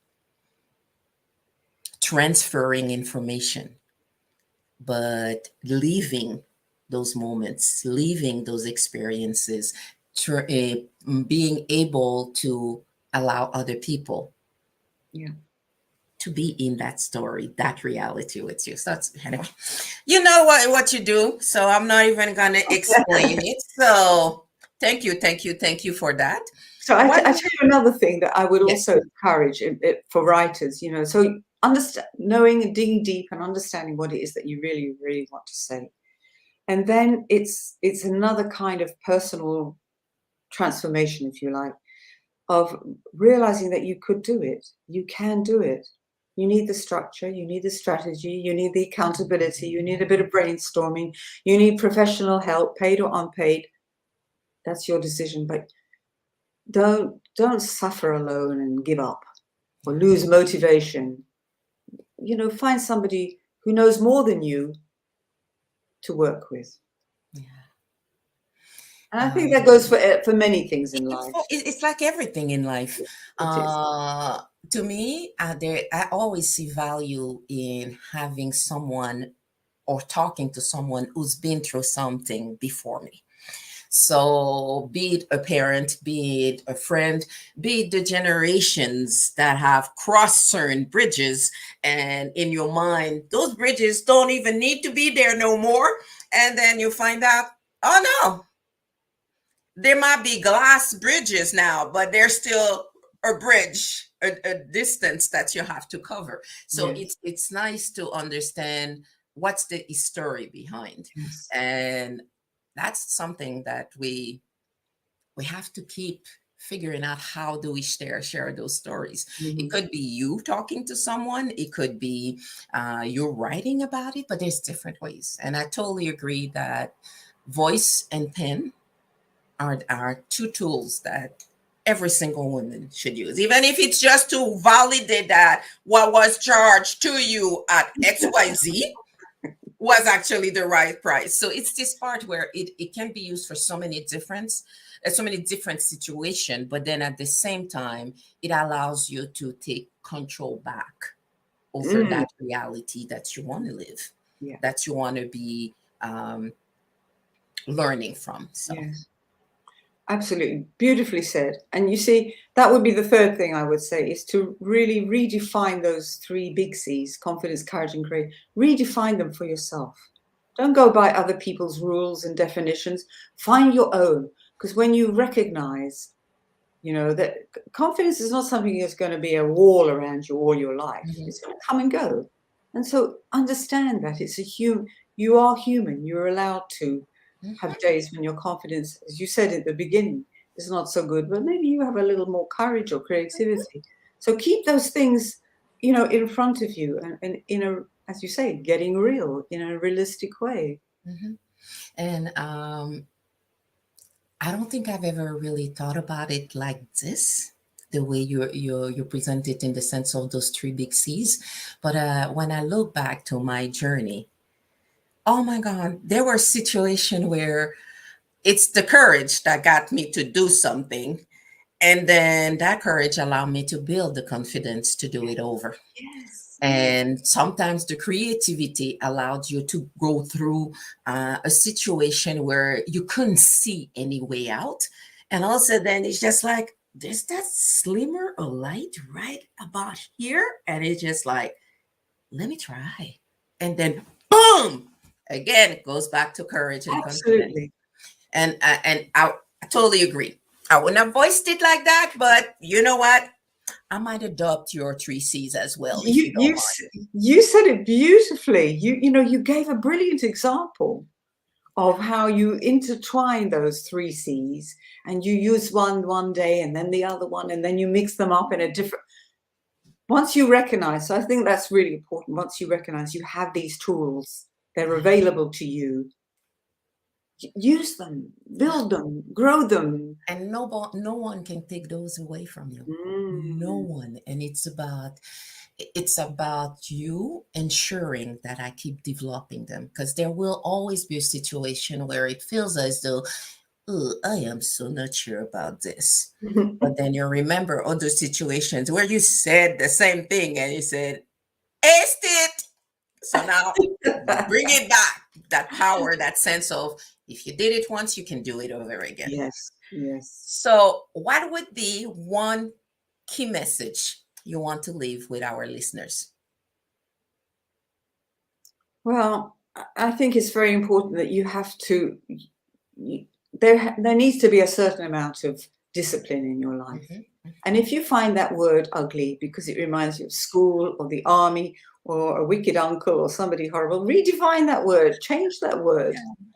[SPEAKER 2] transferring information, but leaving those moments, leaving those experiences, being able to allow other people
[SPEAKER 3] Yeah.
[SPEAKER 2] to be in that story, that reality with you. So that's, anyway, you know what you do. So I'm not even going to explain it. So thank you for that.
[SPEAKER 3] So
[SPEAKER 2] What?
[SPEAKER 3] I tell you another thing that I would
[SPEAKER 2] Yes.
[SPEAKER 3] also encourage for writers, so understand, knowing and digging deep and understanding what it is that you really, really want to say. And then it's another kind of personal transformation, if you like, of realizing that you could do it. You can do it. You need the structure, you need the strategy, you need the accountability, you need a bit of brainstorming, you need professional help, paid or unpaid. That's your decision. But don't suffer alone and give up or lose motivation. Find somebody who knows more than you to work with.
[SPEAKER 2] Yeah.
[SPEAKER 3] And I think that goes for many things in
[SPEAKER 2] It's,
[SPEAKER 3] life.
[SPEAKER 2] it's like everything in life.
[SPEAKER 3] It is.
[SPEAKER 2] To me, I always see value in having someone or talking to someone who's been through something before me. So, be it a parent, be it a friend, be it the generations that have crossed certain bridges, and in your mind, those bridges don't even need to be there no more. And then you find out, oh no, there might be glass bridges now, but there's still a bridge, a distance that you have to cover. So
[SPEAKER 3] Yes.
[SPEAKER 2] it's nice to understand what's the story behind,
[SPEAKER 3] Yes.
[SPEAKER 2] and that's something that we have to keep figuring out. How do we share those stories? It
[SPEAKER 3] Mhm.
[SPEAKER 2] could be you talking to someone, it could be you're writing about it, but there's different ways. And I totally agree that voice and pen are two tools that every single woman should use, even if it's just to validate that what was charged to you at XYZ was actually the right price. So it's this part where it can be used for so many different situations, but then at the same time, it allows you to take control back over
[SPEAKER 3] Mm.
[SPEAKER 2] that reality that you want to live,
[SPEAKER 3] Yeah.
[SPEAKER 2] that you want to be learning from. So
[SPEAKER 3] Yes. Absolutely. Beautifully said. And you see, that would be the third thing I would say, is to really redefine those three big C's: confidence, courage, and courage. Redefine them for yourself. Don't go by other people's rules and definitions. Find your own. Because when you recognize, that confidence is not something that's going to be a wall around you all your life.
[SPEAKER 2] mhm,
[SPEAKER 3] It's going to come and go. And so understand that you are human. You're allowed to have
[SPEAKER 2] mhm,
[SPEAKER 3] days when your confidence, as you said at the beginning, is not so good, but maybe you have a little more courage or creativity. So keep those things, in front of you, and in a, as you say, getting real in a realistic way.
[SPEAKER 2] mhm. And I don't think I've ever really thought about it like this. the way you present it in the sense of those three big C's. But when I look back to my journey, oh my God, there were situations where it's the courage that got me to do something. And then that courage allowed me to build the confidence to do it over.
[SPEAKER 3] Yes.
[SPEAKER 2] And sometimes the creativity allowed you to go through a situation where you couldn't see any way out. And all of a sudden, it's just like, there's that slimmer of light right about here. And it's just like, let me try. And then, boom, again, it goes back to courage and confidence.
[SPEAKER 3] Absolutely.
[SPEAKER 2] And I totally agree. I wouldn't have voiced it like that, but you know what? I might adopt your three C's as well. If you don't mind.
[SPEAKER 3] You said it beautifully. You gave a brilliant example of how you intertwine those three C's, and you use one day and then the other one, and then you mix them up in a different. Once you recognize, so I think that's really important. Once you recognize you have these tools, they're available to you. Use them, build them, grow them.
[SPEAKER 2] And no one can take those away from you. No one. And it's about you ensuring that I keep developing them, because there will always be a situation where it feels as though, oh, I am so not sure about this. But then you remember other situations where you said the same thing and you said, aced it. So now bring it back, that power, that sense of, if you did it once, you can do it over again.
[SPEAKER 3] Yes, yes.
[SPEAKER 2] So what would be one key message you want to leave with our listeners?
[SPEAKER 3] Well, I think it's very important that you have to, there needs to be a certain amount of discipline in your life. And if you find that word ugly because it reminds you of school or the army or a wicked uncle or somebody horrible, redefine that word, change that word. Yeah.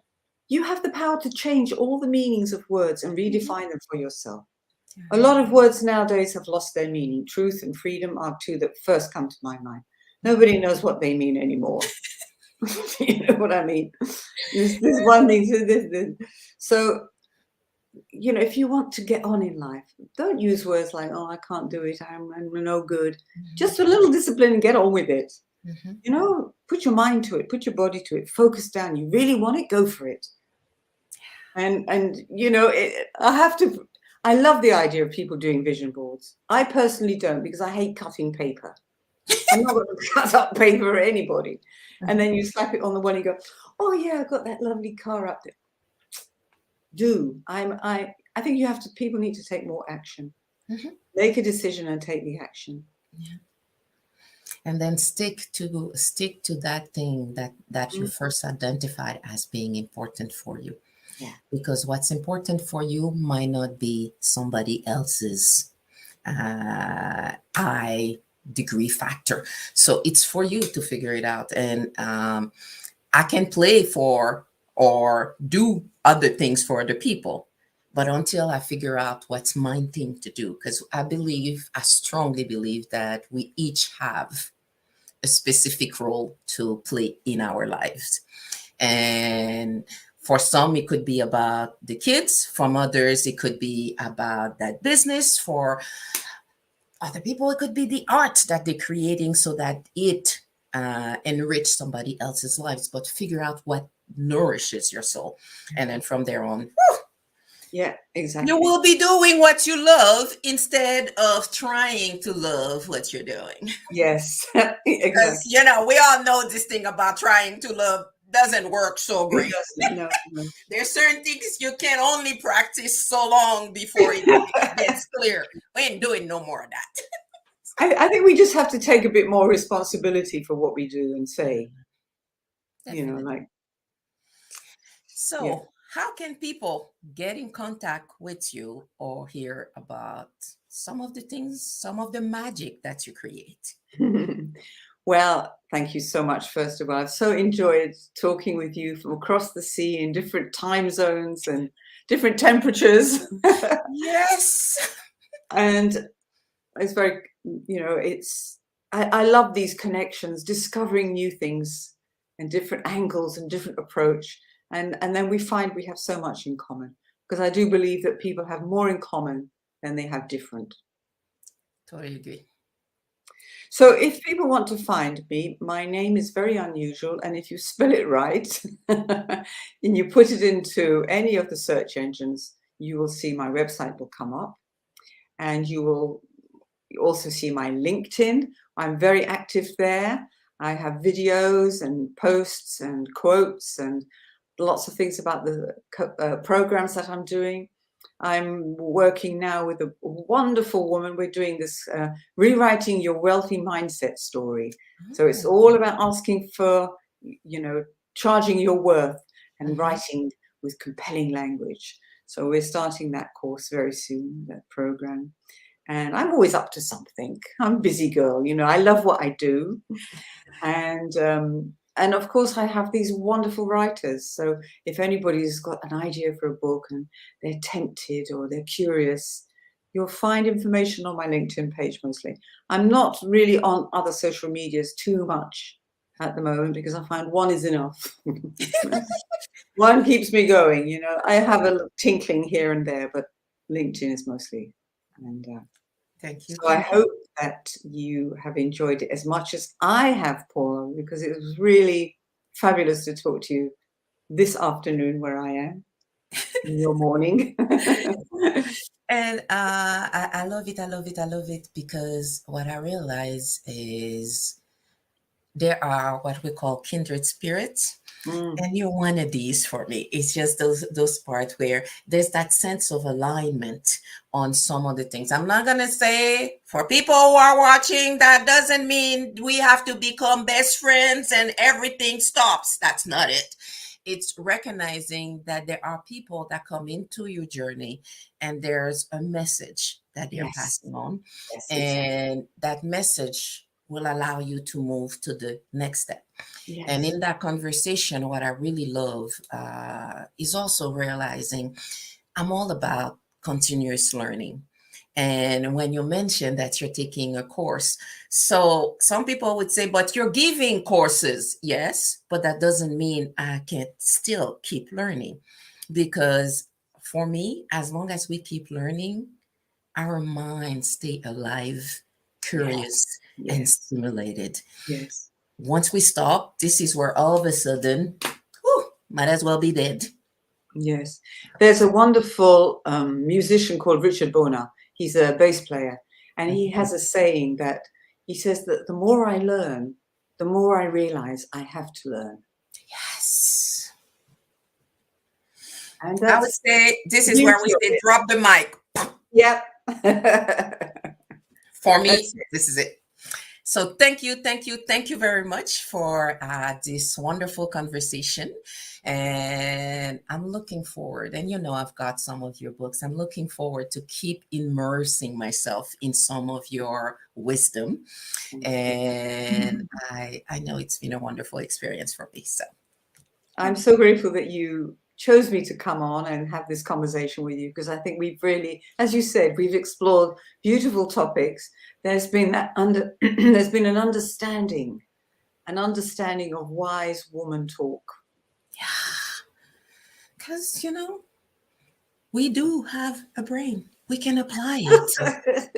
[SPEAKER 3] You have the power to change all the meanings of words and redefine them for yourself. A lot of words nowadays have lost their meaning. Truth and freedom are two that first come to my mind. Nobody knows what they mean anymore. You know what I mean? There's one thing. So, if you want to get on in life, don't use words like, oh, I can't do it, I'm no good. Just a little discipline and get on with it. Put your mind to it, put your body to it, focus down. You really want it, go for it. And I love the idea of people doing vision boards. I personally don't, because I hate cutting paper. I'm not going to cut up paper for anybody. And then you slap it on the one and you go, oh yeah, I got that lovely car up there. I think people need to take more action. Make a decision and take the action.
[SPEAKER 2] Yeah. And then stick to that thing that you first identified as being important for you. Yeah. Because what's important for you might not be somebody else's high degree factor. So it's for you to figure it out. And I can play for or do other things for other people, but until I figure out what's my thing to do, because I strongly believe that we each have a specific role to play in our lives. And for some, it could be about the kids. From others, it could be about that business. For other people, it could be the art that they're creating so that it enrich somebody else's lives. But figure out what nourishes your soul. And then from there on,
[SPEAKER 3] yeah, exactly.
[SPEAKER 2] You will be doing what you love instead of trying to love what you're doing.
[SPEAKER 3] Yes,
[SPEAKER 2] exactly. Because, we all know this thing about trying to love doesn't work so great.
[SPEAKER 3] No.
[SPEAKER 2] There's certain things you can only practice so long before it gets clear. We ain't doing no more of that.
[SPEAKER 3] I think we just have to take a bit more responsibility for what we do and say.
[SPEAKER 2] Definitely. So, yeah. How can people get in contact with you or hear about some of the things, some of the magic that you create?
[SPEAKER 3] Well, thank you so much, first of all. I've so enjoyed talking with you from across the sea in different time zones and different temperatures.
[SPEAKER 2] Yes.
[SPEAKER 3] And it's very, I love these connections, discovering new things and different angles and different approach. And then we find we have so much in common, because I do believe that people have more in common than they have different.
[SPEAKER 2] Totally agree.
[SPEAKER 3] So if people want to find me, my name is very unusual. And if you spell it right and you put it into any of the search engines, you will see my website will come up. And you will also see my LinkedIn. I'm very active there. I have videos and posts and quotes and lots of things about the programs that I'm doing. I'm working now with a wonderful woman. We're doing this rewriting your wealthy mindset story. So it's all about asking for, charging your worth and writing with compelling language. So we're starting that course very soon, that program. And I'm always up to something. I'm a busy girl, I love what I do. And of course, I have these wonderful writers. So if anybody's got an idea for a book and they're tempted or they're curious, you'll find information on my LinkedIn page mostly. I'm not really on other social medias too much at the moment because I find one is enough. One keeps me going, I have a tinkling here and there, but LinkedIn is mostly. And
[SPEAKER 2] Thank you.
[SPEAKER 3] so I hope that you have enjoyed it as much as I have, Paula, because it was really fabulous to talk to you this afternoon where I am in your morning.
[SPEAKER 2] And I love it. I love it. I love it because what I realize is there are what we call kindred spirits. And you're one of these for me. It's just those parts where there's that sense of alignment on some of the things. I'm not gonna say for people who are watching, that doesn't mean we have to become best friends and everything stops. That's not it. It's recognizing that there are people that come into your journey and there's a message that they're passing on.
[SPEAKER 3] Yes,
[SPEAKER 2] and that message will allow you to move to the next step.
[SPEAKER 3] yes.
[SPEAKER 2] And in that conversation, what I really love is also realizing I'm all about continuous learning. And when you mentioned that you're taking a course, so some people would say, but you're giving courses. Yes, but that doesn't mean I can still keep learning. Because for me, as long as we keep learning, our minds stay alive, curious, and
[SPEAKER 3] Yes,
[SPEAKER 2] stimulated.
[SPEAKER 3] yes.
[SPEAKER 2] Once we stop, this is where all of a sudden, might as well be dead.
[SPEAKER 3] Yes. There's a wonderful musician called Richard Bona. He's a bass player. And he has a saying that he says that the more I learn, the more I realize I have to learn.
[SPEAKER 2] Yes.
[SPEAKER 3] And
[SPEAKER 2] I would
[SPEAKER 3] that's
[SPEAKER 2] say this is where we say drop the mic.
[SPEAKER 3] Yep.
[SPEAKER 2] For me,
[SPEAKER 3] That's
[SPEAKER 2] this is it. So thank you very much for this wonderful conversation. And I'm looking forward, and I've got some of your books. I'm looking forward to keep immersing myself in some of your wisdom. And I know it's been a wonderful experience for me. So
[SPEAKER 3] I'm so grateful that you chose me to come on and have this conversation with you, because I think we've really, as you said, we've explored beautiful topics. There's been there's been an understanding of wise woman talk.
[SPEAKER 2] yeah, because we do have a brain. We can apply it.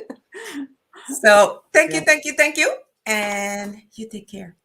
[SPEAKER 2] So thank you, and you take care.